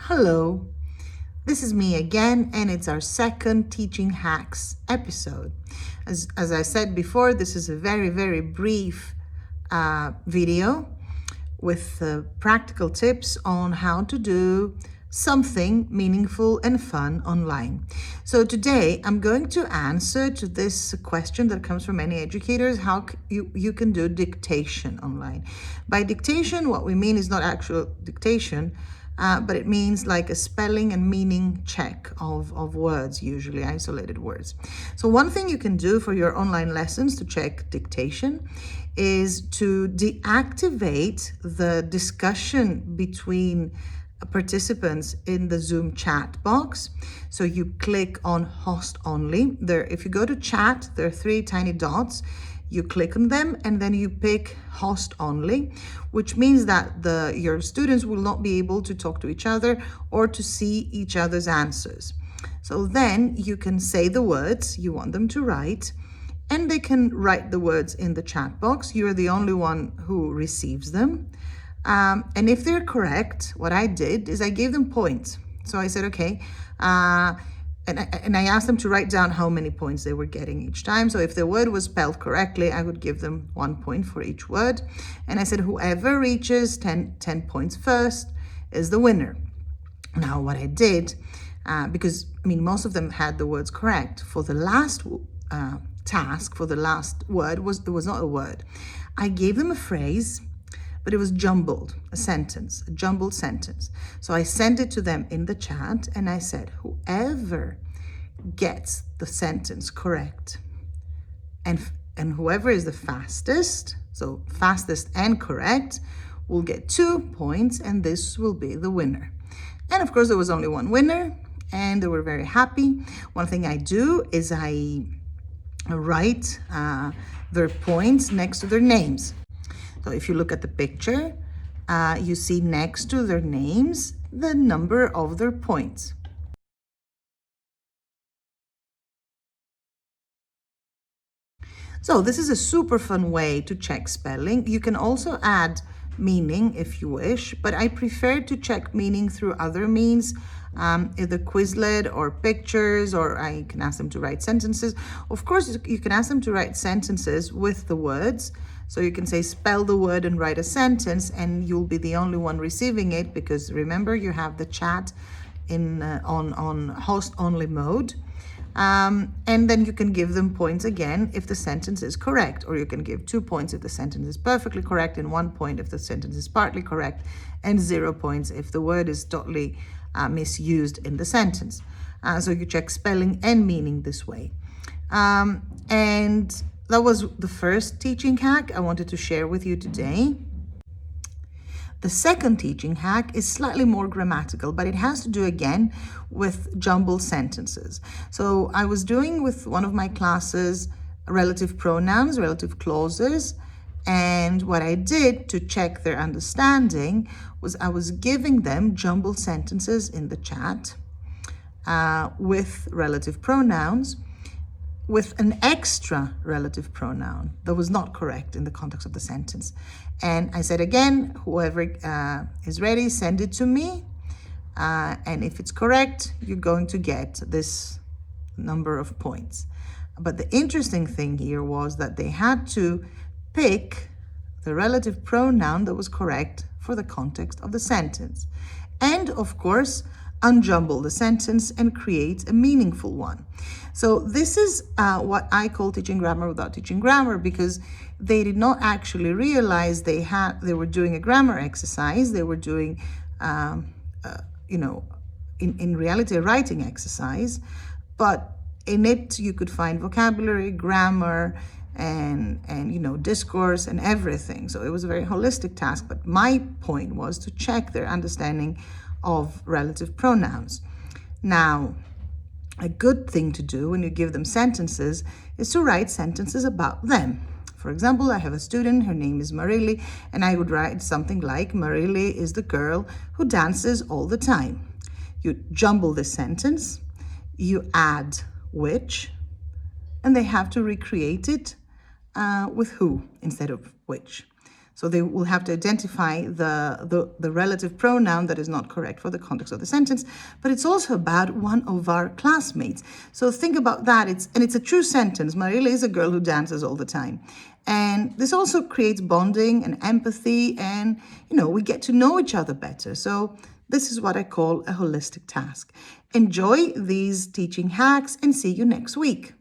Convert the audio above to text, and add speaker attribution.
Speaker 1: Hello, this is me again, and it's our second Teaching Hacks episode. As I said before, this is a very brief video with practical tips on how to do something meaningful and fun online. So today I'm going to answer to this question that comes from many educators, how you can do dictation online. By dictation, what we mean is not actual dictation, but it means like a spelling and meaning check of words, usually isolated words. So one thing you can do for your online lessons to check dictation is to deactivate the discussion between participants in the Zoom chat box. So you click on host only. If you go to chat, there are three tiny dots. You click on them and then you pick host only, which means that your students will not be able to talk to each other or to see each other's answers. So then you can say the words you want them to write, and they can write the words in the chat box. You're the only one who receives them. And if they're correct, what I did is I gave them points. So I said, okay, and I asked them to write down how many points they were getting each time. So if the word was spelled correctly, I would give them 1 point for each word. And I said, whoever reaches 10 points first is the winner. Now, what I did, because most of them had the words correct, for the last task, for the last word, it was not a word. I gave them a phrase, but it was jumbled, a jumbled sentence. So I sent it to them in the chat and I said, whoever gets the sentence correct and whoever is the fastest, so fastest and correct, will get 2 points, and this will be the winner. And of course, there was only one winner and they were very happy. One thing I do is I write their points next to their names. So if you look at the picture, you see next to their names the number of their points. So this is a super fun way to check spelling. You can also add meaning if you wish, but I prefer to check meaning through other means, either Quizlet or pictures, or I can ask them to write sentences. Of course, you can ask them to write sentences with the words. So you can say, spell the word and write a sentence, and you'll be the only one receiving it, because remember, you have the chat on host only mode. And then you can give them points again if the sentence is correct, or you can give 2 points if the sentence is perfectly correct, and 1 point if the sentence is partly correct, and 0 points if the word is totally misused in the sentence. So you check spelling and meaning this way. And that was the first teaching hack I wanted to share with you today. The second teaching hack is slightly more grammatical, but it has to do again with jumbled sentences. So I was doing with one of my classes relative pronouns, relative clauses, and what I did to check their understanding was I was giving them jumbled sentences in the chat with relative pronouns, with an extra relative pronoun that was not correct in the context of the sentence. And I said again, whoever is ready, send it to me. And if it's correct, you're going to get this number of points. But the interesting thing here was that they had to pick the relative pronoun that was correct for the context of the sentence. And of course, unjumble the sentence and create a meaningful one. So this is what I call teaching grammar without teaching grammar, because they did not actually realize they were doing a grammar exercise. They were doing, in reality, a writing exercise. But in it, you could find vocabulary, grammar, and discourse and everything. So it was a very holistic task. But my point was to check their understanding of relative pronouns. Now, a good thing to do when you give them sentences is to write sentences about them. For example, I have a student, her name is Marily, and I would write something like, Marily is the girl who dances all the time. You jumble the sentence, you add which, and they have to recreate it with who instead of which. So they will have to identify the relative pronoun that is not correct for the context of the sentence. But it's also about one of our classmates. So think about that. It's a true sentence. Mariela is a girl who dances all the time. And this also creates bonding and empathy, and we get to know each other better. So this is what I call a holistic task. Enjoy these teaching hacks and see you next week.